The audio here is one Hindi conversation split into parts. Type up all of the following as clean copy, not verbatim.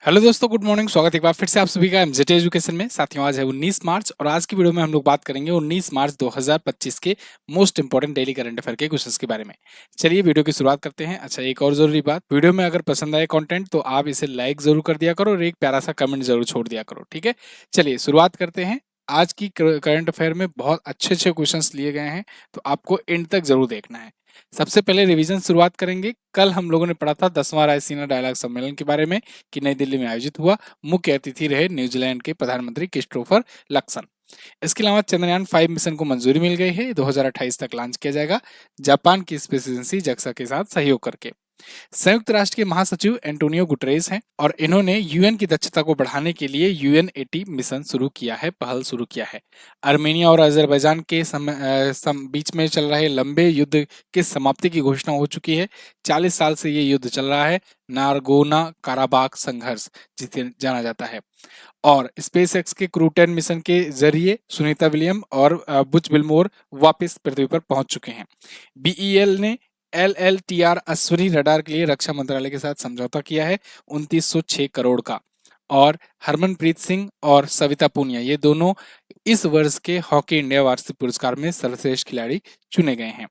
हेलो दोस्तों, गुड मॉर्निंग। स्वागत है एक बार फिर से आप सभी का एमजेटी एजुकेशन में। साथियों, आज है 19 मार्च और आज की वीडियो में हम लोग बात करेंगे 19 मार्च 2025 के most important daily current affair के क्वेश्चंस के बारे में। चलिए वीडियो की शुरुआत करते हैं। अच्छा, एक और जरूरी बात, वीडियो में अगर पसंद आए कंटेंट तो आप इसे लाइक जरूर कर दिया करो और एक प्यारा सा कमेंट जरूर छोड़ दिया करो, ठीक है। चलिए शुरुआत करते हैं। आज की करंट अफेयर में बहुत अच्छे अच्छे क्वेश्चंस लिए गए हैं, तो आपको एंड तक जरूर देखना है। सबसे पहले रिवीजन शुरुआत करेंगे। कल हम लोगों ने पढ़ा था 10वां रायसीना डायलॉग सम्मेलन के बारे में कि नई दिल्ली में आयोजित हुआ। मुख्य अतिथि रहे न्यूजीलैंड के प्रधानमंत्री क्रिस्टोफर लक्सन। इसके अलावा चंद्रयान 5 मिशन को मंजूरी मिल गई है, 2028 तक लॉन्च किया जाएगा जापान की स्पेस एजेंसी जक्सा के साथ सहयोग करके। संयुक्त राष्ट्र के महासचिव एंटोनियो गुटरेस हैं और इन्होंने यूएन की दक्षता को बढ़ाने के लिए यूएन-80 मिशन शुरू किया है, पहल शुरू किया है। आर्मेनिया और अजरबैजान के बीच में चल रहे लंबे युद्ध की समाप्ति की घोषणा हो चुकी है। 40 साल से ये युद्ध चल रहा है, नारगोना काराबाख संघर्ष जिसे जाना जाता है। और स्पेस एक्स के क्रू 10 मिशन के जरिए सुनीता विलियम और बुच विल्मोर वापस पृथ्वी पर पहुंच चुके हैं। बीईएल ने LLTR अश्विनी रडार के लिए रक्षा मंत्रालय के साथ समझौता किया है 2906 करोड़ का। और हरमनप्रीत सिंह और सविता पूनिया ये दोनों इस वर्ष के हॉकी इंडिया वार्षिक पुरस्कार में सर्वश्रेष्ठ खिलाड़ी चुने गए हैं।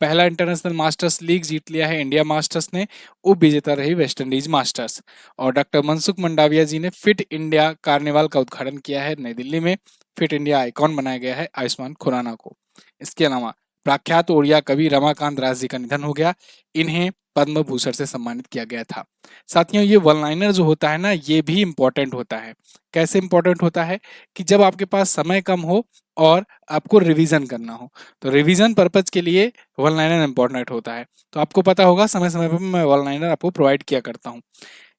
पहला इंटरनेशनल मास्टर्स लीग जीत लिया है इंडिया मास्टर्स ने, उप विजेता रही वेस्ट इंडीज मास्टर्स। और डॉक्टर मनसुख मंडाविया जी ने फिट इंडिया कार्निवाल का उद्घाटन किया है नई दिल्ली में। फिट इंडिया आइकॉन बनाया गया है आयुष्मान खुराना को। इसके अलावा प्रख्यात ओड़िया कवि रमाकांत राज जी का निधन हो गया। इन्हें पद्म भूषण से सम्मानित किया गया था। साथियों, ये वन लाइनर जो होता है ना, ये भी इंपॉर्टेंट होता है। कैसे इंपॉर्टेंट होता है कि जब आपके पास समय कम हो और आपको रिवीजन करना हो, तो रिवीजन पर्पज के लिए वन लाइनर इंपॉर्टेंट होता है। तो आपको पता होगा समय समय पर मैं वन लाइनर आपको प्रोवाइड किया करता हूँ।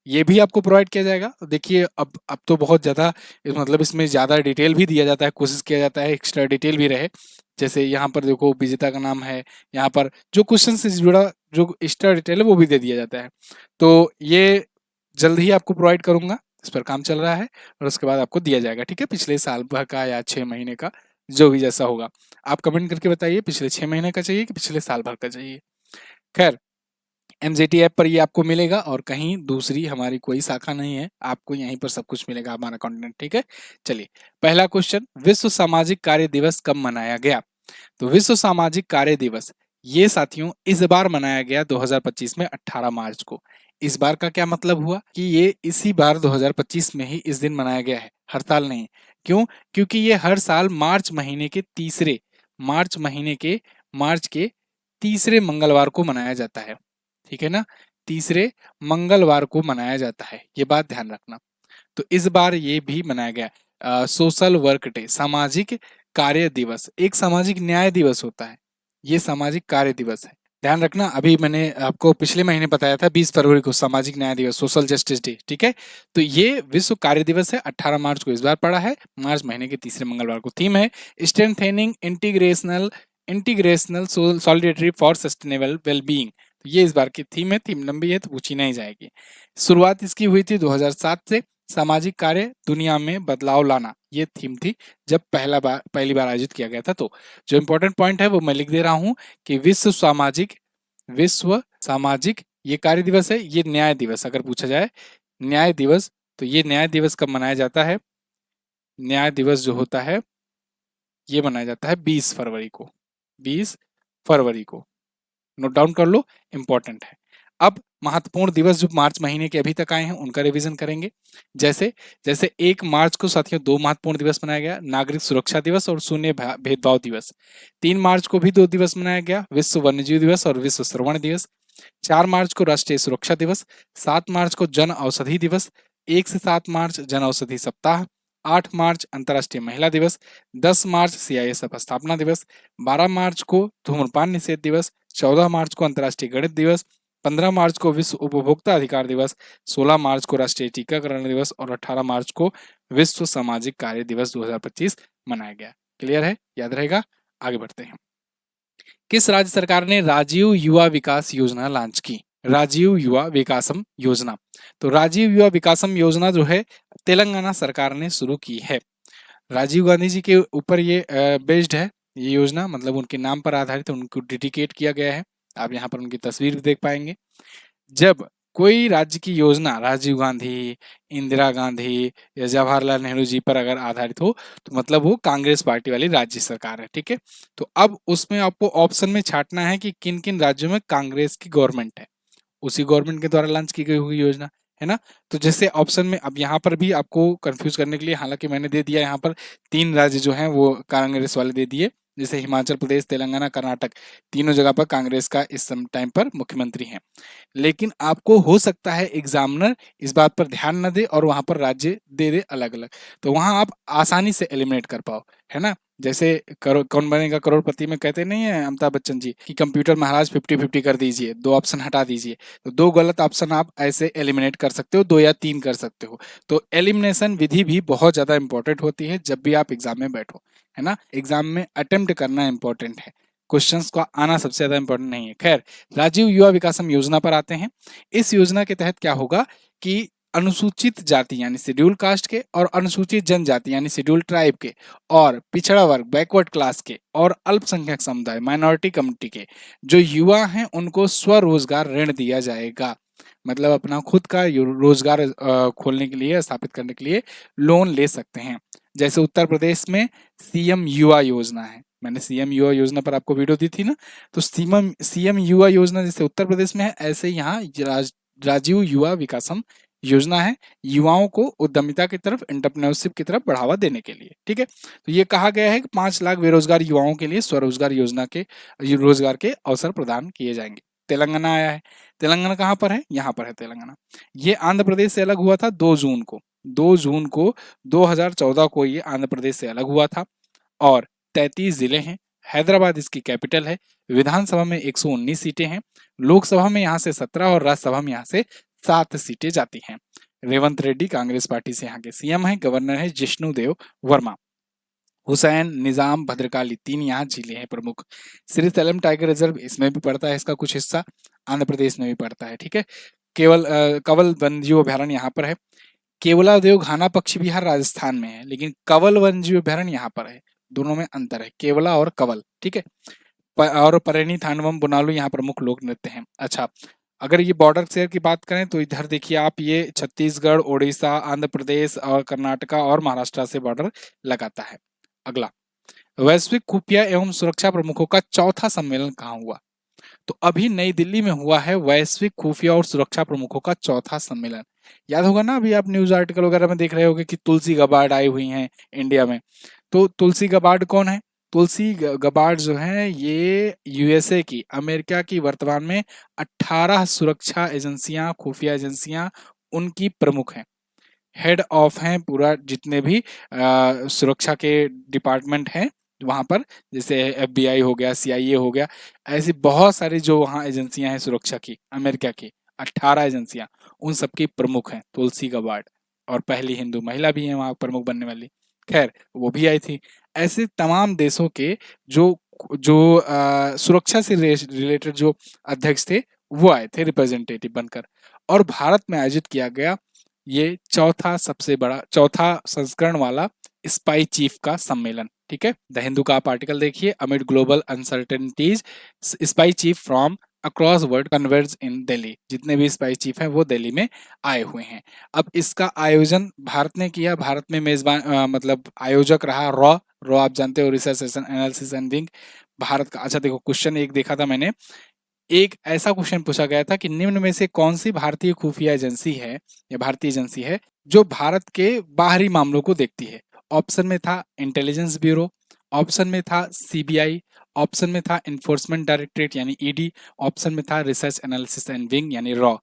ये भी आपको प्रोवाइड किया जाएगा। तो देखिए, अब तो बहुत ज़्यादा मतलब इसमें ज़्यादा डिटेल भी दिया जाता है, कोशिश किया जाता है एक्स्ट्रा डिटेल भी रहे। जैसे यहाँ पर देखो विजेता का नाम है, यहाँ पर जो क्वेश्चन से जुड़ा जो एक्स्ट्रा डिटेल है वो भी दे दिया जाता है। तो ये जल्द ही आपको प्रोवाइड करूँगा, इस पर काम चल रहा है और उसके बाद आपको दिया जाएगा, ठीक है। पिछले साल भर का या 6 महीने का जो भी जैसा होगा। आप कमेंट करके बताइए पिछले 6 महीने का चाहिए कि पिछले साल भर का चाहिए। खैर, एमजेटी ऐप पर ये आपको मिलेगा और कहीं दूसरी हमारी कोई शाखा नहीं है, आपको यहीं पर सब कुछ मिलेगा हमारा कंटेंट, ठीक है। चलिए, पहला क्वेश्चन, विश्व सामाजिक कार्य दिवस कब मनाया गया? तो विश्व सामाजिक कार्य दिवस ये साथियों इस बार मनाया गया 2025 में 18 मार्च को। इस बार का क्या मतलब हुआ कि ये इसी बार 2025 में ही इस दिन मनाया गया है, हड़ताल नहीं। क्यों? क्योंकि ये हर साल मार्च के तीसरे मंगलवार को मनाया जाता है, ठीक है ना। तीसरे मंगलवार को मनाया जाता है, ये बात ध्यान रखना। तो इस बार ये भी मनाया गया। सोशल वर्क डे, सामाजिक कार्य दिवस, एक सामाजिक न्याय दिवस होता है, ये सामाजिक कार्य दिवस है। ध्यान रखना, अभी मैंने आपको पिछले महीने बताया था 20 फरवरी को सामाजिक न्याय दिवस, सोशल जस्टिस डे, ठीक है। तो ये विश्व कार्य दिवस है, 18 मार्च को इस बार पड़ा है, मार्च महीने के तीसरे मंगलवार को। थीम है स्ट्रेंथेनिंग इंटीग्रेशनल सॉलिडेरिटी फॉर सस्टेनेबल वेलबीइंग। ये इस बार की थीम है, थीम लंबी है तो पूछी नहीं जाएगी। शुरुआत इसकी हुई थी 2007 से। सामाजिक कार्य दुनिया में बदलाव लाना, ये थीम थी जब पहली बार आयोजित किया गया था। तो जो इंपॉर्टेंट पॉइंट है वो मैं लिख दे रहा हूं कि विश्व सामाजिक ये कार्य दिवस है, ये न्याय दिवस अगर पूछा जाए न्याय दिवस, तो ये न्याय दिवस कब मनाया जाता है? न्याय दिवस जो होता है ये मनाया जाता है 20 फरवरी को। 20 फरवरी को नोट डाउन कर लो, इंपॉर्टेंट है। अब महत्वपूर्ण दिवस जो मार्च महीने के अभी तक आए हैं उनका रिवीजन करेंगे। जैसे जैसे 1 मार्च को साथियों 2 महत्वपूर्ण दिवस मनाया गया, नागरिक सुरक्षा दिवस और शून्य भेदभाव दिवस। 3 मार्च को भी 2 दिवस मनाया गया, विश्व वन्यजीव दिवस और विश्व श्रवण दिवस। 4 मार्च को राष्ट्रीय सुरक्षा दिवस। 7 मार्च को जन औषधि दिवस। 1 से 7 मार्च जन औषधि सप्ताह। 8 मार्च अंतर्राष्ट्रीय महिला दिवस। 10 मार्च सीआईएसएफ स्थापना दिवस। 12 मार्च को धूम्रपान निषेध दिवस। 14 मार्च को अंतर्राष्ट्रीय गणित दिवस। 15 मार्च को विश्व उपभोक्ता अधिकार दिवस। 16 मार्च को राष्ट्रीय टीकाकरण दिवस और 18 मार्च को विश्व सामाजिक कार्य दिवस 2025 मनाया गया। क्लियर है? याद रहेगा? आगे बढ़ते हैं। किस राज्य सरकार ने राजीव युवा विकास योजना लॉन्च की? राजीव युवा विकासम योजना। तो राजीव युवा विकासम योजना जो है तेलंगाना सरकार ने शुरू की है। राजीव गांधी जी के ऊपर ये बेस्ड है, ये योजना मतलब उनके नाम पर आधारित है, उनको डेडिकेट किया गया है। आप यहाँ पर उनकी तस्वीर भी देख पाएंगे। जब कोई राज्य की योजना राजीव गांधी, इंदिरा गांधी या जवाहरलाल नेहरू जी पर अगर आधारित हो तो मतलब वो कांग्रेस पार्टी वाली राज्य सरकार है, ठीक है। तो अब उसमें आपको ऑप्शन में छांटना है कि किन किन राज्यों में कांग्रेस की गवर्नमेंट है, उसी गवर्नमेंट के द्वारा लॉन्च की गई होगी योजना, है ना। तो जैसे ऑप्शन में अब यहाँ पर भी आपको कंफ्यूज करने के लिए, हालांकि मैंने दे दिया यहाँ पर 3 राज्य जो हैं वो कांग्रेस वाले दे दिए, जैसे हिमाचल प्रदेश, तेलंगाना, कर्नाटक, तीनों जगह पर कांग्रेस का इस टाइम पर मुख्यमंत्री हैं। लेकिन आपको हो सकता है एग्जामिनर इस बात पर ध्यान न दे और वहां पर राज्य दे दे अलग अलग, तो वहां आप आसानी से एलिमिनेट कर पाओ, है ना। जैसे कौन बनेगा करोड़पति में कहते नहीं है अमिताभ बच्चन जी कि कंप्यूटर महाराज 50-50 कर दीजिए, 2 ऑप्शन हटा दीजिए, तो 2 गलत ऑप्शन आप ऐसे एलिमिनेट कर सकते हो, 2 या 3 कर सकते हो। तो एलिमिनेशन विधि भी बहुत ज्यादा इंपॉर्टेंट होती है जब भी आप एग्जाम में बैठो, है ना। एग्जाम में अटेम्प्ट करना इंपॉर्टेंट है, क्वेश्चंस का आना सबसे ज्यादा इंपॉर्टेंट नहीं है। खैर, राजीव युवा विकासम योजना पर आते हैं। इस योजना के तहत क्या होगा कि अनुसूचित जाति यानी शेड्यूल कास्ट के और अनुसूचित जनजाति यानी शेड्यूल ट्राइब के और पिछड़ा वर्ग बैकवर्ड क्लास के और अल्पसंख्यक समुदाय माइनॉरिटी कम्युनिटी के जो युवा हैं उनको स्वरोजगार ऋण दिया जाएगा। मतलब अपना खुद का रोजगार खोलने के लिए, स्थापित करने के लिए लोन ले सकते हैं। जैसे उत्तर प्रदेश में सीएम युवा योजना है, मैंने सीएम युवा योजना पर आपको वीडियो दी थी ना, तो सीएम युवा योजना जैसे उत्तर प्रदेश में है, ऐसे यहाँ राजीव युवा विकासम योजना है, युवाओं को उद्यमिता की तरफ, एंटरप्रेन्योरशिप की तरफ बढ़ावा देने के लिए, ठीक है। तो ये कहा गया है कि 5 लाख बेरोजगार युवाओं के लिए स्वरोजगार योजना के रोजगार के अवसर प्रदान किए जाएंगे। तेलंगाना आया है, तेलंगाना कहाँ पर है, यहाँ पर है तेलंगाना। ये आंध्र प्रदेश से अलग हुआ था 2 जून को, 2 जून को 2014 को ये आंध्र प्रदेश से अलग हुआ था और 33 जिले हैं। हैदराबाद इसकी कैपिटल है। विधानसभा में 119 सीटें हैं, लोकसभा में यहाँ से 17 और राज्यसभा में यहाँ से 7 सीटें जाती हैं। रेवंत रेड्डी कांग्रेस पार्टी से यहाँ के सीएम हैं। गवर्नर है जिष्णुदेव वर्मा। हुसैन, निजाम, भद्रकाली 3 यहाँ जिले हैं प्रमुख। श्रीशैलम टाइगर रिजर्व इसमें भी पड़ता है, इसका कुछ हिस्सा आंध्र प्रदेश में भी पड़ता है, ठीक है। कंवल वन्यजीव अभयारण्य यहाँ पर है। केवलादेव घाना पक्षी विहार राजस्थान में है, लेकिन कंवल वन्यजीव अभयारण्य यहाँ पर है। दोनों में अंतर है, केवला और कंवल, ठीक है। और परेनी थानवम बुनालू यहाँ प्रमुख लोक नृत्य हैं। अच्छा, अगर ये बॉर्डर शेयर की बात करें तो इधर देखिए आप, ये छत्तीसगढ़, उड़ीसा, आंध्र प्रदेश और कर्नाटका और महाराष्ट्र से बॉर्डर लगाता है। अगला, वैश्विक खुफिया एवं सुरक्षा प्रमुखों का चौथा सम्मेलन कहाँ हुआ? तो अभी नई दिल्ली में हुआ है वैश्विक खुफिया और सुरक्षा प्रमुखों का चौथा सम्मेलन। याद होगा ना, अभी आप न्यूज आर्टिकल वगैरह में देख रहे होंगे कि तुलसी गबार्ड आई हुई हैं इंडिया में। तो तुलसी गबार्ड कौन है? तुलसी गबार्ड जो है ये यूएसए की, अमेरिका की वर्तमान में 18 सुरक्षा एजेंसियां, खुफिया एजेंसियां उनकी प्रमुख हैं, हेड ऑफ हैं पूरा, जितने भी सुरक्षा के डिपार्टमेंट हैं वहां पर, जैसे एफबीआई हो गया, सीआईए हो गया, ऐसी बहुत सारी जो वहाँ एजेंसियां हैं सुरक्षा की, अमेरिका की 18 एजेंसियां, उन सबकी प्रमुख हैं तुलसी गबार्ड। और पहली हिंदू महिला भी है वहां प्रमुख बनने वाली, खैर वो भी आई थी। ऐसे तमाम देशों के जो जो सुरक्षा से रिलेटेड जो अध्यक्ष थे वो आए थे रिप्रेजेंटेटिव बनकर, और भारत में आयोजित किया गया ये चौथा सबसे बड़ा, चौथा संस्करण वाला स्पाई चीफ का सम्मेलन, ठीक है। द हिंदू का आप आर्टिकल देखिए, amid global uncertainties spy chief from across world converge in Delhi. जितने भी स्पाई चीफ हैं वो दिल्ली में आए हुए हैं। अब इसका आयोजन भारत ने किया, भारत में मेजबान मतलब आयोजक रहा रॉ। रॉ आप जानते हो, research analysis and wing, Bharat का। अच्छा देखो, क्वेश्चन एक देखा था मैंने, एक ऐसा क्वेश्चन पूछा गया था कि निम्न में से कौन सी भारतीय खुफिया एजेंसी है या भारतीय एजेंसी है जो भारत के बाहरी मामलों को देखती है? ऑप्शन में था इंटेलिजेंस ब्यूरो, ऑप्शन में था सीबीआई, ऑप्शन में था इन्फोर्समेंट डायरेक्टरेट यानी ईडी, ऑप्शन में था रिसर्च एनालिसिस एंड विंग यानी रॉ।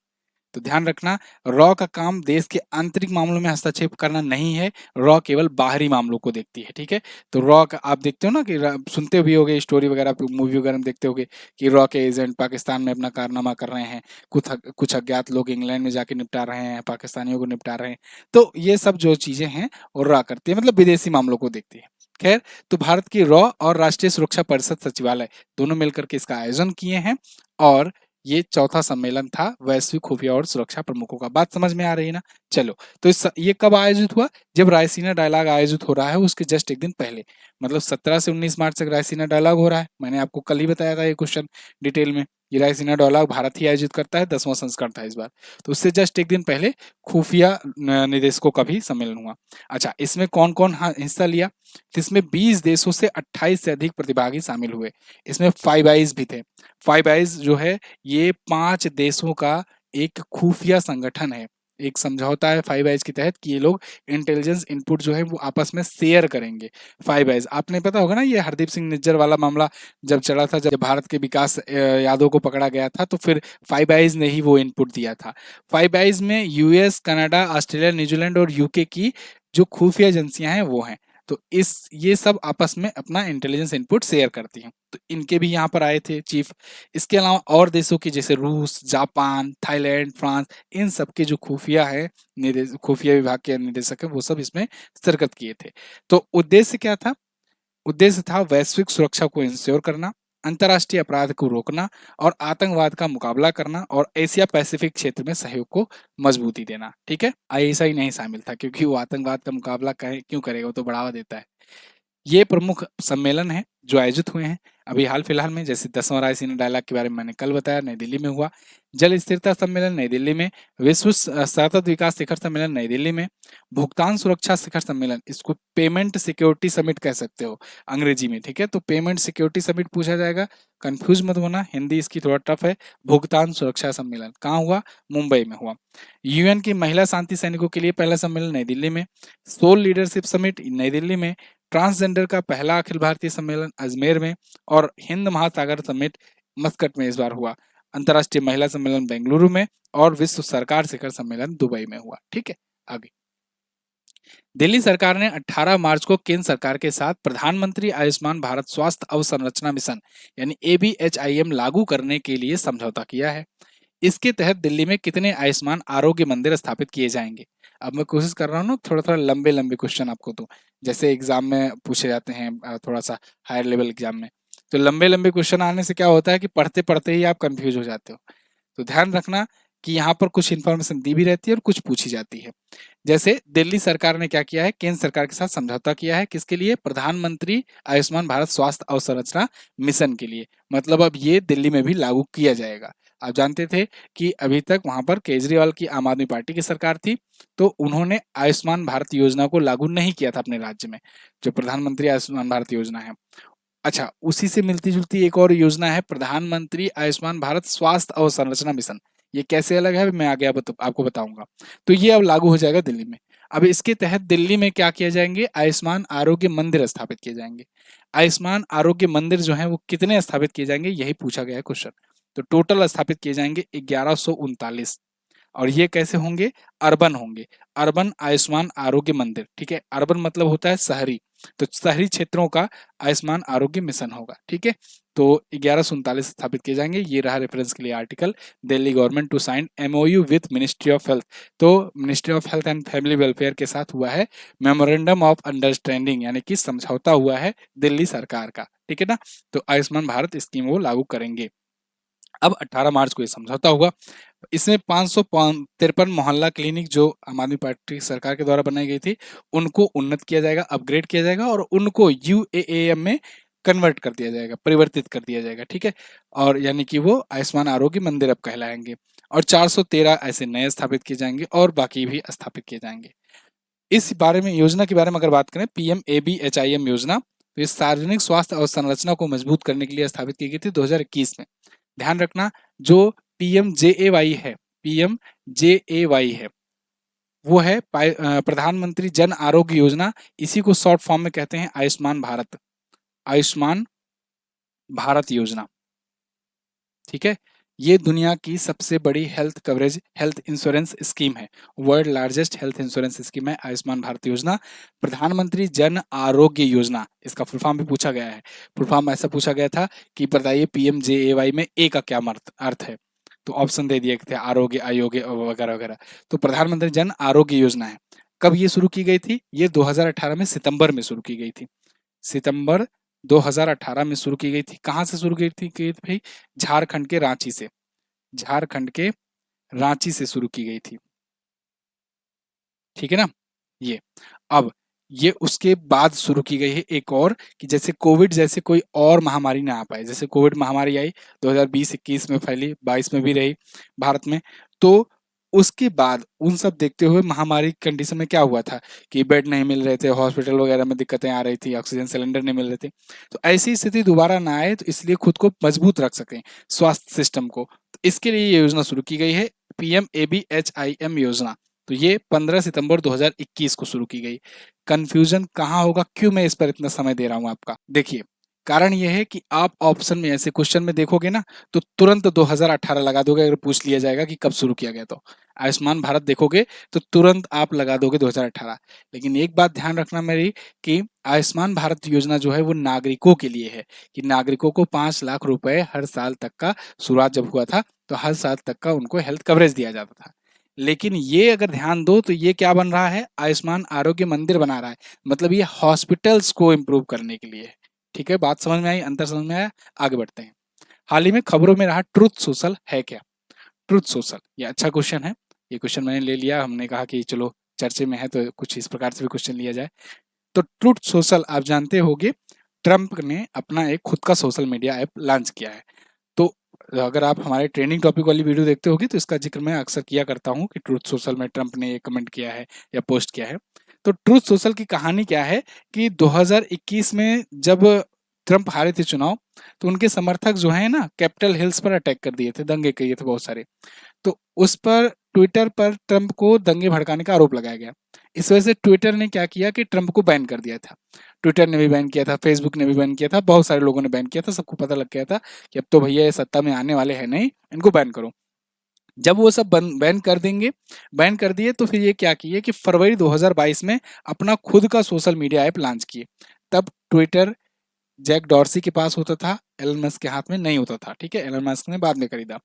तो ध्यान रखना, रॉ का काम देश के आंतरिक मामलों में हस्तक्षेप करना नहीं है, रॉ केवल बाहरी मामलों को देखती है, ठीक है। तो रॉ का आप देखते हो ना कि सुनते भी होगे स्टोरी वगैरह, मूवी वगैरह में देखते होगे कि रॉ के एजेंट पाकिस्तान में अपना कारनामा कर रहे हैं, कुछ अज्ञात लोग इंग्लैंड में जाके निपटा रहे हैं, पाकिस्तानियों को निपटा रहे हैं। तो ये सब जो चीजें हैं वो रॉ करती है, मतलब विदेशी मामलों को देखती है। खैर, तो भारत की रॉ और राष्ट्रीय सुरक्षा परिषद सचिवालय दोनों मिलकर के इसका आयोजन किए हैं, और ये चौथा सम्मेलन था वैश्विक खुफिया और सुरक्षा प्रमुखों का। बात समझ में आ रही है ना? चलो, तो ये कब आयोजित हुआ? जब रायसीना डायलॉग आयोजित हो रहा है उसके जस्ट एक दिन पहले, मतलब 17 से 19 मार्च तक रायसीना डायलॉग हो रहा है। मैंने आपको कल ही बताया था ये क्वेश्चन डिटेल में। ये रायसीना डायलॉग भारत ही आयोजित करता है, 10वां संस्करण था इस बार। तो उससे जस्ट एक दिन पहले खुफिया निदेशकों का भी सम्मेलन हुआ। अच्छा, इसमें कौन कौन हिस्सा लिया? तो इसमें 20 देशों से 28 से अधिक प्रतिभागी शामिल हुए। इसमें फाइव आइज भी थे। फाइव आइज जो है ये 5 देशों का एक खुफिया संगठन है। एक समझौता है फाइव आइज के तहत कि ये लोग इंटेलिजेंस इनपुट जो है वो आपस में शेयर करेंगे। फाइव आइज आपने पता होगा ना, ये हरदीप सिंह निज्जर वाला मामला जब चला था, जब भारत के विकास यादव को पकड़ा गया था, तो फिर फाइव आइज ने ही वो इनपुट दिया था। फाइव आइज में यूएस, कनाडा, ऑस्ट्रेलिया, न्यूजीलैंड और यूके की जो खुफिया एजेंसियां हैं वो हैं। तो ये सब आपस में अपना इंटेलिजेंस इनपुट शेयर करती हैं। तो इनके भी यहाँ पर आए थे चीफ। इसके अलावा और देशों की जैसे रूस, जापान, थाईलैंड, फ्रांस, इन सब के जो खुफिया है खुफिया विभाग के निदेशक है वो सब इसमें शिरकत किए थे। तो उद्देश्य क्या था? उद्देश्य था वैश्विक सुरक्षा को इंश्योर करना, अंतर्राष्ट्रीय अपराध को रोकना और आतंकवाद का मुकाबला करना और एशिया पैसिफिक क्षेत्र में सहयोग को मजबूती देना। ठीक है, आईएसआई नहीं शामिल था क्योंकि वो आतंकवाद का मुकाबला क्यों करेगा, वो तो बढ़ावा देता है। ये प्रमुख सम्मेलन है जो आयोजित हुए हैं अभी हाल फिलहाल में। जैसे 10वां रायसीना डायलॉग के बारे में मैंने कल बताया, नई दिल्ली में हुआ। जल स्थिरता सम्मेलन नई दिल्ली में। विश्व सतत विकास शिखर सम्मेलन नई दिल्ली में। भुगतान सुरक्षा शिखर सम्मेलन, इसको पेमेंट सिक्योरिटी समिट कह सकते हो अंग्रेजी में, ठीक है। तो पेमेंट सिक्योरिटी समिट पूछा जाएगा, कंफ्यूज मत होना, हिंदी इसकी थोड़ा टफ है। भुगतान सुरक्षा सम्मेलन कहाँ हुआ? मुंबई में हुआ। यूएन की महिला शांति सैनिकों के लिए पहला सम्मेलन नई दिल्ली में। सोल लीडरशिप समिट नई दिल्ली में। ट्रांसजेंडर का पहला अखिल भारतीय सम्मेलन अजमेर में। और हिंद महासागर समिट मस्कट में इस बार हुआ। अंतर्राष्ट्रीय महिला सम्मेलन बेंगलुरु में। और विश्व सरकार शिखर सम्मेलन दुबई में हुआ। ठीक है, आगे दिल्ली सरकार ने 18 मार्च को केंद्र सरकार के साथ प्रधानमंत्री आयुष्मान भारत स्वास्थ्य अवसंरचना मिशन यानी ABHIM लागू करने के लिए समझौता किया है। इसके तहत दिल्ली में कितने आयुष्मान आरोग्य मंदिर स्थापित किए जाएंगे? अब मैं कोशिश कर रहा हूँ ना थोड़ा थोड़ा लंबे लंबे क्वेश्चन आपको दूं, जैसे एग्जाम में पूछे जाते हैं थोड़ा सा हायर लेवल एग्जाम में। तो लंबे लंबे क्वेश्चन आने से क्या होता है कि पढ़ते पढ़ते ही आप कंफ्यूज हो जाते हो। तो ध्यान रखना कि यहाँ पर कुछ इन्फॉर्मेशन दी भी रहती है और कुछ पूछी जाती है। जैसे दिल्ली सरकार ने क्या किया है, केंद्र सरकार के साथ समझौता किया है, किसके लिए? प्रधानमंत्री आयुष्मान भारत स्वास्थ्य अवसंरचना मिशन के लिए। मतलब अब ये दिल्ली में भी लागू किया जाएगा। आप जानते थे कि अभी तक वहां पर केजरीवाल की आम आदमी पार्टी की सरकार थी, तो उन्होंने आयुष्मान भारत योजना को लागू नहीं किया था अपने राज्य में, जो प्रधानमंत्री आयुष्मान भारत योजना है। अच्छा, उसी से मिलती जुलती एक और योजना है प्रधानमंत्री आयुष्मान भारत स्वास्थ्य अवसंरचना मिशन। ये कैसे अलग है मैं आगे आपको बताऊंगा। तो ये अब लागू हो जाएगा दिल्ली में। अब इसके तहत दिल्ली में क्या किया जाएंगे? आयुष्मान आरोग्य मंदिर स्थापित किए जाएंगे। आयुष्मान आरोग्य मंदिर जो है वो कितने स्थापित किए जाएंगे, यही पूछा गया है क्वेश्चन। तो टोटल स्थापित किए जाएंगे 1139। और ये कैसे होंगे? अर्बन होंगे। अर्बन आयुष्मान आरोग्य मंदिर, ठीक है। अर्बन मतलब होता है शहरी, तो शहरी क्षेत्रों का आयुष्मान आरोग्य मिशन होगा। ठीक है, तो 1139 स्थापित किए जाएंगे। ये रहा रेफरेंस के लिए article. Delhi government to sign MOU with ministry of health. तो ministry of health and family welfare के साथ हुआ है मेमोरेंडम ऑफ अंडरस्टैंडिंग, यानी कि समझौता हुआ है दिल्ली सरकार का। ठीक है ना, तो आयुष्मान भारत स्कीम वो लागू करेंगे। अब 18 मार्च को ये समझौता हुआ। इसमें 553 मोहल्ला क्लिनिक जो आम आदमी पार्टी सरकार के द्वारा बनाई गई थी उनको उन्नत किया जाएगा, अपग्रेड किया जाएगा और उनको UAAM में कन्वर्ट कर दिया जाएगा, परिवर्तित कर दिया जाएगा। ठीक है, और यानी कि वो आयुष्मान आरोग्य मंदिर अब कहलाएंगे। और 413 ऐसे नए स्थापित किए जाएंगे और बाकी भी स्थापित किए जाएंगे। इस बारे में, योजना के बारे में अगर बात करें, PM-ABHIM योजना, तो इस सार्वजनिक स्वास्थ्य अवसंरचना को मजबूत करने के लिए स्थापित की गई थी 2021 में। ध्यान रखना, जो PMJAY है, PMJAY है, वो है प्रधानमंत्री जन आरोग्य योजना। इसी को शॉर्ट फॉर्म में कहते हैं आयुष्मान भारत, आयुष्मान भारत योजना। ठीक है, ये दुनिया की सबसे बड़ी health coverage health insurance scheme है। World largest health insurance scheme है आयुष्मान भारत योजना। प्रधानमंत्री जन आरोग्य योजना, इसका फुल फॉर्म भी पूछा गया है। फुल फॉर्म ऐसा पूछा गया था कि बताइए PMJAY में ए का क्या अर्थ है, तो ऑप्शन दे दिए थे आरोग्य, अयोग्य वगैरह वगैरह। तो प्रधानमंत्री जन आरोग्य योजना है। कब ये शुरू की गई थी? ये 2018 में सितंबर में शुरू की गई थी। सितंबर 2018 में शुरू की गई थी। कहाँ से शुरू की थी भाई? झारखंड के रांची से। झारखंड के रांची से शुरू की गई थी। ठीक है ना, ये। अब ये उसके बाद शुरू की गई है एक और, कि जैसे कोविड जैसे कोई और महामारी ना आ पाए। जैसे कोविड महामारी आई 2020-21 में फैली, 22 में भी रही भारत में। तो उसके बाद उन सब देखते हुए महामारी कंडीशन में क्या हुआ था कि बेड नहीं मिल रहे थे, हॉस्पिटल वगैरह में दिक्कतें आ रही थी, ऑक्सीजन सिलेंडर नहीं मिल रहे थे। तो ऐसी स्थिति दोबारा ना आए, तो इसलिए खुद को मजबूत रख सकें, स्वास्थ्य सिस्टम को, तो इसके लिए ये योजना शुरू की गई है, पीएमएबीएचआईएम योजना। तो ये 15 सितंबर 2021 को शुरू की गई। कंफ्यूजन कहाँ होगा, क्यों मैं इस पर इतना समय दे रहा हूँ आपका? देखिए, कारण यह है कि आप ऑप्शन में ऐसे क्वेश्चन में देखोगे ना, तो तुरंत 2018 लगा दोगे अगर पूछ लिया जाएगा कि कब शुरू किया गया। तो आयुष्मान भारत देखोगे तो तुरंत आप लगा दोगे 2018। लेकिन एक बात ध्यान रखना मेरी, कि आयुष्मान भारत योजना जो है वो नागरिकों के लिए है, कि नागरिकों को 5 लाख रुपए हर साल तक का, शुरुआत जब हुआ था तो हर साल तक का उनको हेल्थ कवरेज दिया जाता था। लेकिन ये अगर ध्यान दो तो ये क्या बन रहा है, आयुष्मान आरोग्य मंदिर बना रहा है। मतलब ये हॉस्पिटल्स को इम्प्रूव करने के लिए है। ठीक है, बात समझ में आई, अंतर समझ में आया? आगे बढ़ते हैं। हाल ही में खबरों में रहा ट्रुथ सोशल है क्या? ट्रुथ सोशल, ये अच्छा क्वेश्चन है। ये क्वेश्चन मैंने ले लिया, हमने कहा कि चलो चर्चे में है तो कुछ इस प्रकार से भी क्वेश्चन लिया जाए। तो ट्रुथ सोशल आप जानते होंगे, ट्रंप ने अपना एक खुद का सोशल मीडिया ऐप लॉन्च किया है। तो अगर आप हमारे ट्रेनिंग टॉपिक वाली वीडियो देखते होगे तो इसका जिक्र मैं अक्सर किया करता हूँ कि ट्रुथ सोशल में ट्रंप ने ये कमेंट किया है या पोस्ट किया है। तो ट्रुथ सोशल की कहानी क्या है कि 2021 में जब ट्रंप हारे थे चुनाव, तो उनके समर्थक जो है ना, कैपिटल हिल्स पर अटैक कर दिए थे, दंगे किए थे बहुत सारे। तो उस पर ट्विटर पर ट्रंप को दंगे भड़काने का आरोप लगाया गया। इस वजह से ट्विटर ने क्या किया कि ट्रंप को बैन कर दिया था। ट्विटर ने भी बैन किया था, फेसबुक ने भी बैन किया था, बहुत सारे लोगों ने बैन किया था। सबको पता लग गया था कि अब तो भैया ये सत्ता में आने वाले हैं नहीं, इनको बैन करो। जब वो सब बैन कर देंगे, बैन कर दिए, तो फिर ये क्या किए कि फरवरी 2022 में अपना खुद का सोशल मीडिया ऐप लॉन्च किए। तब ट्विटर जैक डॉर्सी के पास होता था, एलन मस्क के हाथ में नहीं होता था। ठीक है, एलन मस्क ने बाद में खरीदा।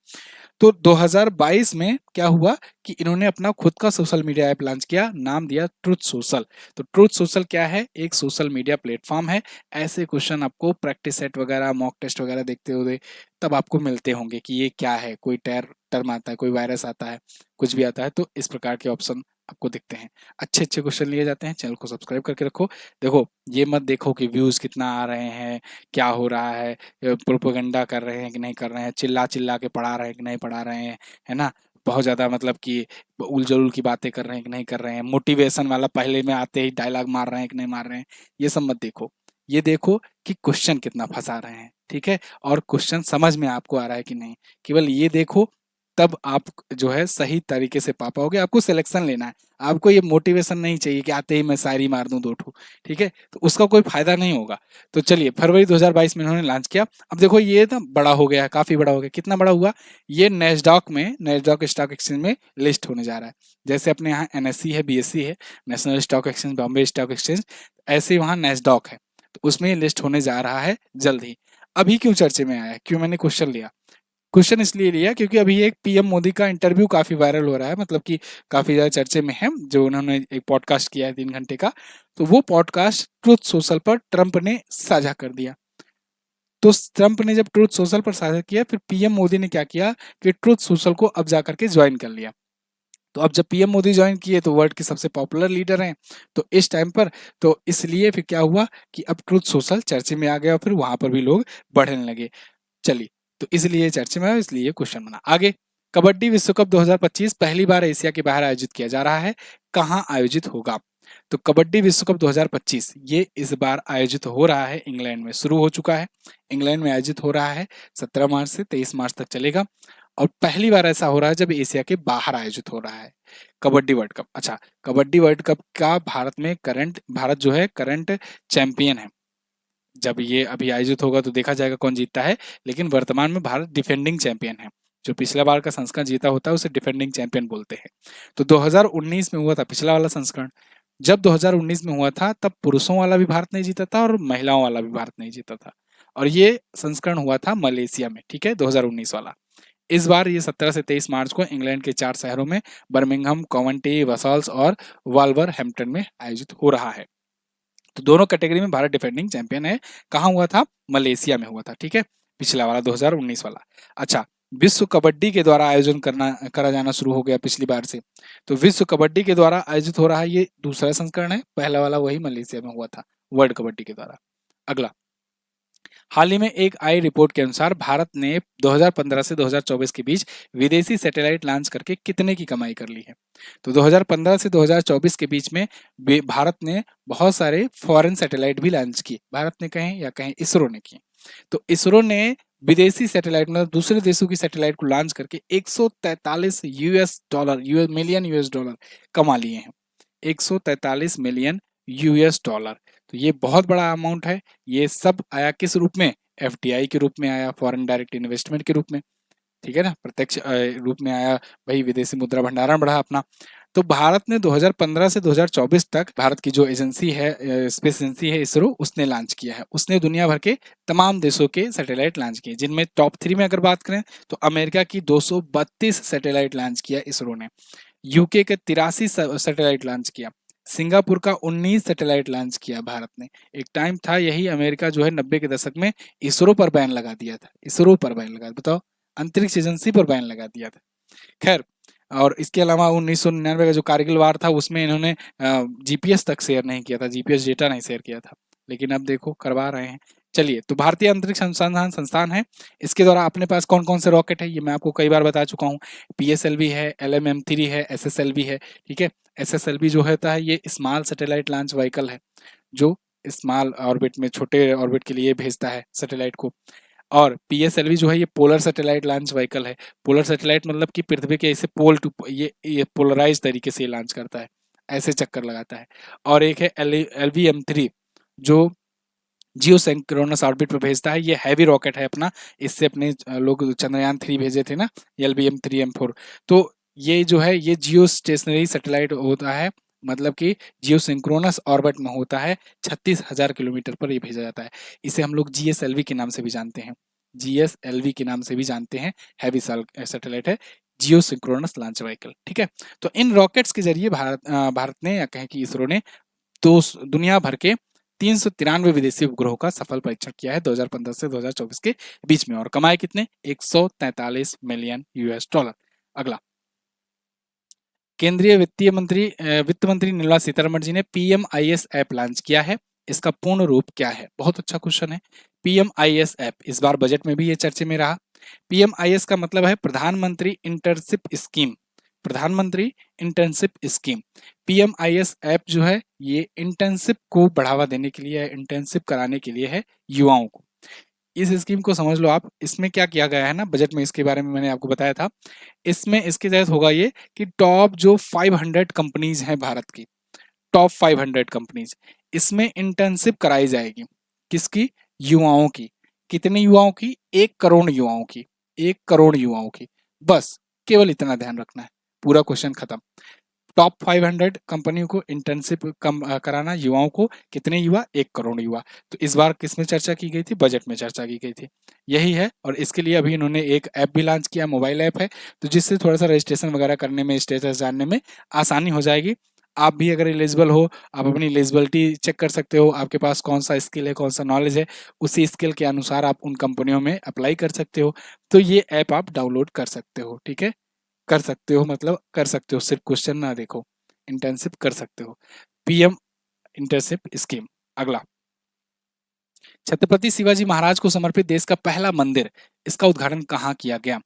तो 2022 में क्या हुआ कि इन्होंने अपना खुद का सोशल मीडिया ऐप लॉन्च किया, नाम दिया ट्रुथ सोशल। तो ट्रुथ सोशल क्या है? एक सोशल मीडिया प्लेटफॉर्म है। ऐसे क्वेश्चन आपको प्रैक्टिस सेट वगैरह, मॉक टेस्ट वगैरह देखते हुए तब आपको मिलते होंगे कि ये क्या है, कोई टर्म आता है, कोई वायरस आता है, कुछ भी आता है, तो इस प्रकार के ऑप्शन आपको दिखते हैं। अच्छे अच्छे क्वेश्चन लिए जाते हैं, चैनल को सब्सक्राइब करके रखो। देखो, ये मत देखो कि व्यूज कितना आ रहे हैं, क्या हो रहा है, प्रोपेगेंडा कर रहे हैं कि नहीं कर रहे हैं, चिल्ला चिल्ला के पढ़ा रहे हैं कि नहीं पढ़ा रहे हैं, है ना, बहुत ज़्यादा मतलब कि उल-जलूल की बातें कर रहे हैं कि नहीं कर रहे हैं, मोटिवेशन वाला पहले में आते ही डायलॉग मार रहे हैं कि नहीं मार रहे हैं, ये सब मत देखो। ये देखो कि क्वेश्चन कितना फँसा रहे हैं, ठीक है? और क्वेश्चन समझ में आपको आ रहा है कि नहीं, केवल ये देखो, तब आप जो है सही तरीके से पा पाओगे। आपको सिलेक्शन लेना है, आपको ये मोटिवेशन नहीं चाहिए कि आते ही मैं शायरी मार दूँ 2 ठो, ठीक है? तो उसका कोई फ़ायदा नहीं होगा। तो चलिए, फरवरी 2022 में इन्होंने लॉन्च किया। अब देखो ये ना बड़ा हो गया है, काफ़ी बड़ा हो गया। कितना बड़ा हुआ? ये नैस्डॉक स्टॉक एक्सचेंज में लिस्ट होने जा रहा है। जैसे अपने यहाँ एनएसई है, बीएसई है, national stock exchange, Bombay stock exchange, ऐसे ही वहाँ नैस्डॉक है। तो उसमें ये लिस्ट होने जा रहा है जल्द ही। अभी क्यों चर्चे में आया है? क्यों मैंने क्वेश्चन लिया? क्वेश्चन इसलिए लिया क्योंकि अभी एक पीएम मोदी का इंटरव्यू काफ़ी वायरल हो रहा है, मतलब कि काफ़ी ज़्यादा चर्चे में है, जो उन्होंने एक पॉडकास्ट किया है 3 घंटे का। तो वो पॉडकास्ट ट्रुथ सोशल पर ट्रंप ने साझा कर दिया। तो ट्रंप ने जब ट्रुथ सोशल पर साझा किया, फिर पीएम मोदी ने क्या किया कि ट्रुथ सोशल को अब जाकर के ज्वाइन कर लिया। तो अब जब पीएम मोदी ज्वाइन किए तो वर्ल्ड के सबसे पॉपुलर लीडर हैं, तो इस टाइम पर, तो इसलिए फिर क्या हुआ कि अब ट्रुथ सोशल चर्चे में आ गया और फिर वहां पर भी लोग बढ़ने लगे। चलिए, तो इसलिए चर्चे में आया, इसलिए ये क्वेश्चन बना। आगे, कबड्डी विश्व कप 2025 पहली बार एशिया के बाहर आयोजित किया जा रहा है, कहाँ आयोजित होगा? तो कबड्डी विश्व कप 2025 ये इस बार आयोजित हो रहा है इंग्लैंड में, शुरू हो चुका है, इंग्लैंड में आयोजित हो रहा है, 17 मार्च से 23 मार्च तक चलेगा। और पहली बार ऐसा हो रहा है जब एशिया के बाहर आयोजित हो रहा है कबड्डी वर्ल्ड कप। अच्छा, कबड्डी वर्ल्ड कप का भारत जो है करंट चैंपियन है। जब ये अभी आयोजित होगा तो देखा जाएगा कौन जीतता है, लेकिन वर्तमान में भारत डिफेंडिंग चैंपियन है। जो पिछला बार का संस्करण जीता होता है उसे डिफेंडिंग चैंपियन बोलते हैं। तो 2019 में हुआ था पिछला वाला संस्करण। जब 2019 में हुआ था तब पुरुषों वाला भी भारत नहीं जीता था और महिलाओं वाला भी भारत नहीं जीता था। और ये संस्करण हुआ था मलेशिया में, ठीक है, 2019 वाला। इस बार ये 17 से 23 मार्च को इंग्लैंड के 4 शहरों में, बर्मिंघम, कॉवंटी, वसल्स और वॉल्वरहैम्पटन में आयोजित हो रहा है। तो दोनों कैटेगरी में भारत डिफेंडिंग चैंपियन है। कहाँ हुआ था? मलेशिया में हुआ था, ठीक है, पिछला वाला 2019 वाला। अच्छा, विश्व कबड्डी के द्वारा आयोजन करा जाना शुरू हो गया पिछली बार से। तो विश्व कबड्डी के द्वारा आयोजित हो रहा है, ये दूसरा संस्करण है, पहला वाला वही मलेशिया में हुआ था वर्ल्ड कबड्डी के द्वारा। अगला, हाल ही में एक आई रिपोर्ट के अनुसार भारत ने 2015 से 2024 के बीच विदेशी सैटेलाइट लॉन्च करके कितने की कमाई कर ली है। तो 2015 से 2024 के बीच में भारत ने बहुत सारे फॉरेन सैटेलाइट भी लॉन्च किए, भारत ने कहें या कहें इसरो ने किए। तो इसरो ने विदेशी सैटेलाइट मतलब दूसरे देशों की सैटेलाइट को लॉन्च करके 143 मिलियन यूएस डॉलर कमा लिए हैं। 143 मिलियन यूएस डॉलर, तो ये बहुत बड़ा अमाउंट है। ये सब आया किस रूप में? एफडीआई के रूप में आया, फॉरेन डायरेक्ट इन्वेस्टमेंट के रूप में, ठीक है ना, प्रत्यक्ष रूप में आया, भाई विदेशी मुद्रा भंडारण बढ़ा अपना। तो भारत ने 2015 से 2024 तक भारत की जो एजेंसी है, स्पेस एजेंसी है इसरो, उसने लॉन्च किया है। उसने दुनिया भर के तमाम देशों के सैटेलाइट लॉन्च किए, जिनमें टॉप 3 में अगर बात करें तो अमेरिका की 232 सैटेलाइट लॉन्च किया इसरो ने, यूके के 83 सैटेलाइट लॉन्च किया, सिंगापुर का 19 सैटेलाइट लॉन्च किया भारत ने। एक टाइम था यही अमेरिका जो है 90 के दशक में इसरो पर बैन लगा दिया था, इसरो पर बैन लगा, बताओ, अंतरिक्ष एजेंसी पर बैन लगा दिया था। खैर, और इसके अलावा 1999 का जो कारगिल वार था उसमें इन्होंने जीपीएस तक शेयर नहीं किया था, जीपीएस डेटा नहीं शेयर किया था, लेकिन अब देखो करवा रहे हैं। चलिए, तो भारतीय अंतरिक्ष अनुसंधान संस्थान है, इसके द्वारा अपने पास कौन कौन से रॉकेट है ये मैं आपको कई बार बता चुका हूँ। पीएसएलवी है, एलएमएम3 है, एसएसएलवी है, ठीक है। एसएसएलवी जो होता है ये स्मॉल सैटेलाइट लॉन्च व्हीकल है, जो स्मॉल ऑर्बिट में, छोटे ऑर्बिट के लिए भेजता है सैटेलाइट को। और पीएसएलवी जो है ये पोलर सैटेलाइट लॉन्च व्हीकल है। पोलर सैटेलाइट मतलब कि पृथ्वी के ऐसे पोल टू ये पोलराइज तरीके से लॉन्च करता है, ऐसे चक्कर लगाता है। और एक है एलवीएम3 जो जियो सिंक्रोनस ऑर्बिट पे भेजता है, ये हैवी रॉकेट है अपना, इससे अपने लोग चंद्रयान 3 भेजे थे ना, LBM-3M4। तो ये जो है ये जियो स्टेशनरी सैटेलाइट होता है, मतलब कि जियो सिंक्रोनस ऑर्बिट में होता है, 36,000 किलोमीटर पर ये भेजा जाता है। इसे हम लोग जीएसएलवी के नाम से भी जानते हैं, जीएसएलवी के नाम से भी जानते हैं, हैवी सैटेलाइट है, जियो सिंक्रोनस लॉन्च व्हीकल, ठीक है। तो इन रॉकेट्स के जरिए भारत ने या कहें कि इसरो ने तो दुनिया भर के 393 विदेशी उपग्रहों का सफल परीक्षण किया है 2015 से 2024 के बीच में, और कमाए कितने? 143 मिलियन यूएस डॉलर। अगला, केंद्रीय वित्त मंत्री निर्मला सीतारमण जी ने पीएमआईएस ऐप लॉन्च किया है। इसका पूर्ण रूप क्या है? बहुत अच्छा क्वेश्चन है। पीएमआईएस ऐप इस बार बजट में भी ये चर्चे में रहा। पीएमआईएस का मतलब है प्रधानमंत्री इंटर्नशिप स्कीम, प्रधानमंत्री इंटर्नशिप स्कीम। पीएमआईएस ऐप जो है ये इंटर्नशिप को बढ़ावा देने के लिए, इंटर्नशिप कराने के लिए है युवाओं को। इस स्कीम को समझ लो आप। इसमें क्या किया गया है ना, बजट में इसके बारे में मैंने आपको बताया था। इसमें इसके तहत होगा ये कि टॉप जो 500 कंपनीज हैं भारत की, टॉप 500 कंपनीज, इसमें इंटर्नशिप कराई जाएगी। किसकी? युवाओं की। कितने युवाओं की? 1 करोड़ युवाओं की, 1 करोड़ युवाओं की, बस केवल इतना ध्यान रखना है, पूरा क्वेश्चन खत्म। टॉप 500 कंपनियों को इंटर्नशिप कराना, युवाओं को, कितने युवा? 1 करोड़ युवा। तो इस बार किस में चर्चा की गई थी? बजट में चर्चा की गई थी, यही है। और इसके लिए अभी इन्होंने एक ऐप भी लॉन्च किया, मोबाइल ऐप है, तो जिससे थोड़ा सा रजिस्ट्रेशन वगैरह करने में, स्टेटस जानने में आसानी हो जाएगी। आप भी अगर एलिजिबल हो, आप अपनी एलिजिबिलिटी चेक कर सकते हो, आपके पास कौन सा स्किल है, कौन सा नॉलेज है, उसी स्किल के अनुसार आप उन कंपनियों में अप्लाई कर सकते हो। तो ये ऐप आप डाउनलोड कर सकते हो, ठीक है, कर सकते हो मतलब कर सकते हो, सिर्फ क्वेश्चन ना देखो, इंटर्नशिप कर सकते हो। PM internship scheme. अगला, छत्रपति शिवाजी महाराज को समर्पित देश का पहला मंदिर, इसका उद्घाटन कहाँ किया गया?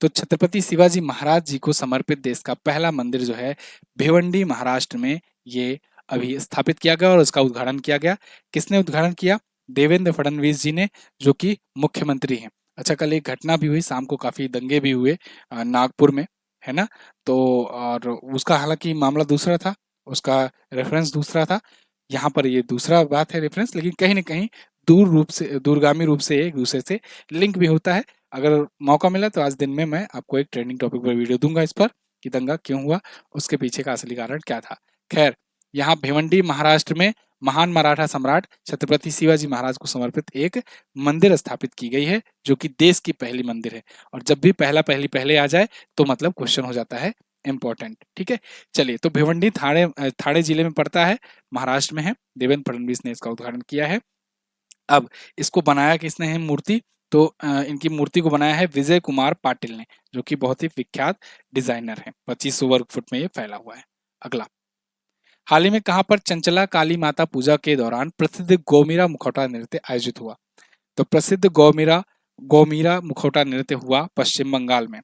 तो छत्रपति शिवाजी महाराज जी को समर्पित देश का पहला मंदिर जो है भिवंडी महाराष्ट्र में ये अभी स्थापित किया गया और उसका उद्घाटन किया गया। किसने उद्घाटन किया? देवेंद्र फडणवीस जी ने, जो कि मुख्यमंत्री हैं। अच्छा, कल एक घटना भी हुई, शाम को काफी दंगे भी हुए नागपुर में, है ना। तो और उसका हालांकि मामला दूसरा था, उसका रेफरेंस दूसरा था, यहाँ पर ये दूसरा बात है रेफरेंस, लेकिन कहीं ना कहीं दूरगामी रूप से एक दूसरे से लिंक भी होता है। अगर मौका मिला तो आज दिन में मैं आपको एक ट्रेंडिंग टॉपिक पर वीडियो दूंगा इस पर, कि दंगा क्यों हुआ, उसके पीछे का असली कारण क्या था। खैर, यहाँ भिवंडी महाराष्ट्र में महान मराठा सम्राट छत्रपति शिवाजी महाराज को समर्पित एक मंदिर स्थापित की गई है, जो कि देश की पहली मंदिर है। और जब भी पहला पहली पहले आ जाए तो मतलब क्वेश्चन हो जाता है इंपॉर्टेंट, ठीक है। चलिए, तो भिवंडी थाने जिले में पड़ता है, महाराष्ट्र में है। देवेंद्र फडणवीस ने इसका उद्घाटन किया है। अब इसको बनाया किसने है मूर्ति? तो इनकी मूर्ति को बनाया है विजय कुमार पाटिल ने, जो कि बहुत ही विख्यात डिजाइनर है। 2500 वर्ग फुट में ये फैला हुआ है। अगला, हाल ही में कहां पर चंचला काली माता पूजा के दौरान प्रसिद्ध गौमीरा मुखौटा नृत्य आयोजित हुआ? तो प्रसिद्ध गौमीरा गौमीरा मुखौटा नृत्य हुआ पश्चिम बंगाल में।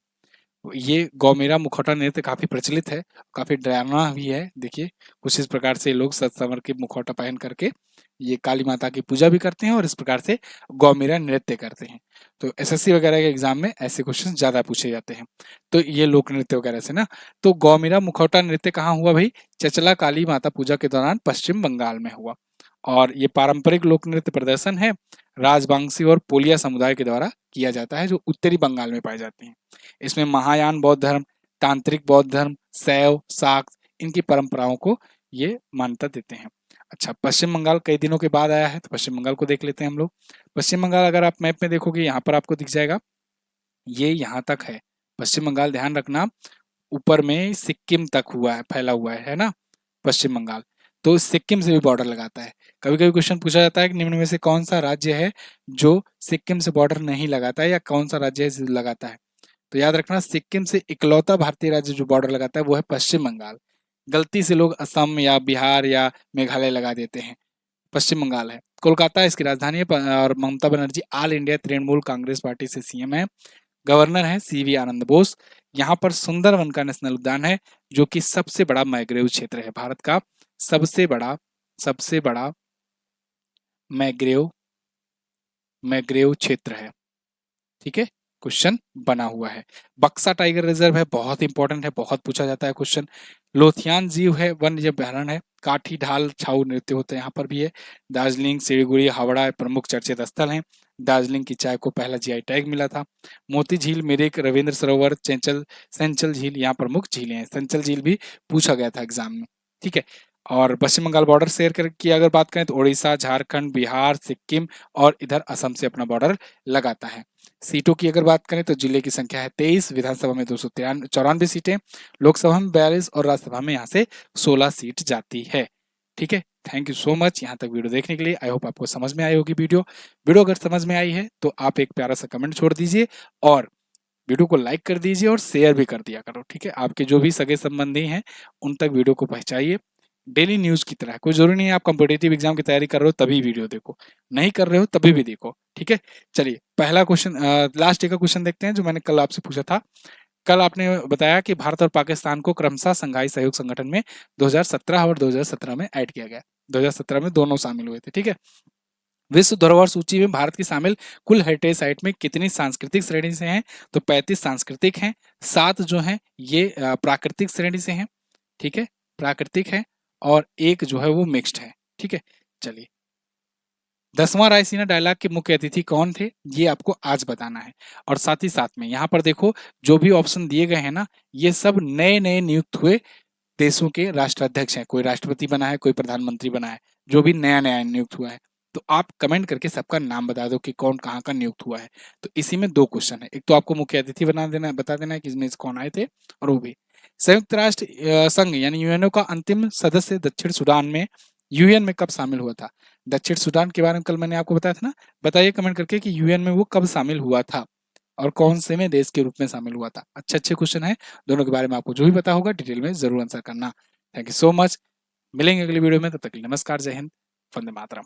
ये गौमेरा मुखौटा नृत्य काफी प्रचलित है, काफी डरावना भी है। देखिए, कुछ इस प्रकार से लोग सज संवर के मुखौटा पहन करके ये काली माता की पूजा भी करते हैं और इस प्रकार से गौमेरा नृत्य करते हैं। तो एसएससी वगैरह के एग्जाम में ऐसे क्वेश्चन ज्यादा पूछे जाते हैं। तो ये लोक नृत्य वगैरह से ना, तो गौमेरा मुखौटा नृत्य कहाँ हुआ भाई? चचला काली माता पूजा के दौरान पश्चिम बंगाल में हुआ। और ये पारंपरिक लोक नृत्य प्रदर्शन है, राजवंशी और पोलिया समुदाय के द्वारा किया जाता है, जो उत्तरी बंगाल में पाए जाते हैं। इसमें महायान बौद्ध धर्म, तांत्रिक बौद्ध धर्म, शैव, शाक्त, इनकी परंपराओं को ये मान्यता देते हैं। अच्छा, पश्चिम बंगाल कई दिनों के बाद आया है, तो पश्चिम बंगाल को देख लेते हैं हम लोग। पश्चिम बंगाल अगर आप मैप में देखोगे, यहाँ पर आपको दिख जाएगा, ये यहाँ तक है पश्चिम बंगाल। ध्यान रखना, ऊपर में सिक्किम तक हुआ है, फैला हुआ है ना पश्चिम बंगाल। तो सिक्किम से भी बॉर्डर लगाता है। कभी कभी क्वेश्चन पूछा जाता है कि निम्न में से कौन सा राज्य है जो सिक्किम से बॉर्डर नहीं लगाता है, या कौन सा राज्य है जो लगाता है? तो याद रखना, सिक्किम से इकलौता भारतीय राज्य जो बॉर्डर लगाता है वो है पश्चिम बंगाल। गलती से लोग असम या बिहार या मेघालय लगा देते हैं, पश्चिम बंगाल है। कोलकाता इसकी राजधानी है। और Mamata Banerjee All India Trinamool Congress party से सीएम है। गवर्नर है सीवी आनंद बोस। यहाँ पर सुंदरवन का नेशनल उद्यान है, जो कि सबसे बड़ा मैग्रेव क्षेत्र है, भारत का सबसे बड़ा मैग्रेव मैग्रेव क्षेत्र है। ठीक है, क्वेश्चन बना हुआ है। बक्सा टाइगर रिजर्व है, बहुत इंपॉर्टेंट है, बहुत पूछा जाता है क्वेश्चन। लोथियान जीव है, वन्य अभ्यारण्य है। काठी ढाल छाऊ नृत्य होते हैं, यहाँ पर भी है। दार्जिलिंग, सिलीगुड़ी, हावड़ा प्रमुख चर्चित स्थल हैं। दार्जिलिंग की चाय को पहला जीआई टैग मिला था। मोती झील, मिरिक, रविंद्र सरोवर, सेंचल झील यहाँ प्रमुख झीलें हैं। सेंचल झील भी पूछा गया था एग्जाम में। ठीक है, और पश्चिम बंगाल बॉर्डर शेयर कर की अगर बात करें तो उड़ीसा, झारखंड, बिहार, सिक्किम और इधर असम से अपना बॉर्डर लगाता है। सीटों की अगर बात करें तो जिले की संख्या है 23, विधानसभा में 294 सीटें, लोकसभा में 42 और राज्यसभा में यहाँ से 16 सीट जाती है। ठीक है, थैंक यू सो मच यहाँ तक वीडियो देखने के लिए। आई होप आपको समझ में आई होगी वीडियो अगर समझ में आई है तो आप एक प्यारा सा कमेंट छोड़ दीजिए और वीडियो को लाइक कर दीजिए और शेयर भी कर दिया करो। ठीक है, आपके जो भी सगे संबंधी हैं उन तक वीडियो को पहुंचाइए। डेली न्यूज की तरह, कोई जरूरी नहीं है आप कॉम्पिटेटिव एग्जाम की तैयारी कर रहे हो तभी वीडियो देखो, नहीं कर रहे हो तभी भी देखो। ठीक है, चलिए पहला क्वेश्चन, लास्ट डे का क्वेश्चन देखते हैं जो मैंने कल आपसे पूछा था। कल आपने बताया कि भारत और पाकिस्तान को क्रमशः संघाई सहयोग संगठन में 2017 और 2017 में ऐड किया गया। 2017 में दोनों शामिल हुए थे। ठीक है, विश्व धरोहर सूची में भारत की शामिल कुल हेरिटेज साइट में कितनी सांस्कृतिक श्रेणी से हैं? तो 35 सांस्कृतिक हैं, 7 जो हैं ये प्राकृतिक श्रेणी से हैं। ठीक है, प्राकृतिक है, और एक जो है वो मिक्स्ड है। ठीक है, चलिए 10वां रायसीना डायलॉग के मुख्य अतिथि कौन थे, ये आपको आज बताना है। और साथ ही साथ में यहाँ पर देखो, जो भी ऑप्शन दिए गए हैं ना, ये सब नए नए नियुक्त हुए देशों के राष्ट्राध्यक्ष हैं। कोई राष्ट्रपति बना है, कोई प्रधानमंत्री बना है, जो भी नया नया नियुक्त हुआ है। तो आप कमेंट करके सबका नाम बता दो कि कौन कहाँ का नियुक्त हुआ है। तो इसी में 2 क्वेश्चन है, एक तो आपको मुख्य अतिथि बता देना है कि इसमें कौन आए थे, और वो भी संयुक्त राष्ट्र संघ यानी यूएनओ का अंतिम सदस्य दक्षिण सूडान में यूएन में कब शामिल हुआ था? दक्षिण सूडान के बारे में कल मैंने आपको बताया था ना, बताइए कमेंट करके कि यूएन में वो कब शामिल हुआ था और कौन से में देश के रूप में शामिल हुआ था। अच्छे अच्छे क्वेश्चन है, दोनों के बारे में आपको जो भी पता होगा डिटेल में जरूर आंसर करना। थैंक यू सो मच, मिलेंगे अगली वीडियो में, तब तक के लिए नमस्कार, जय हिंद, वंदे मातरम।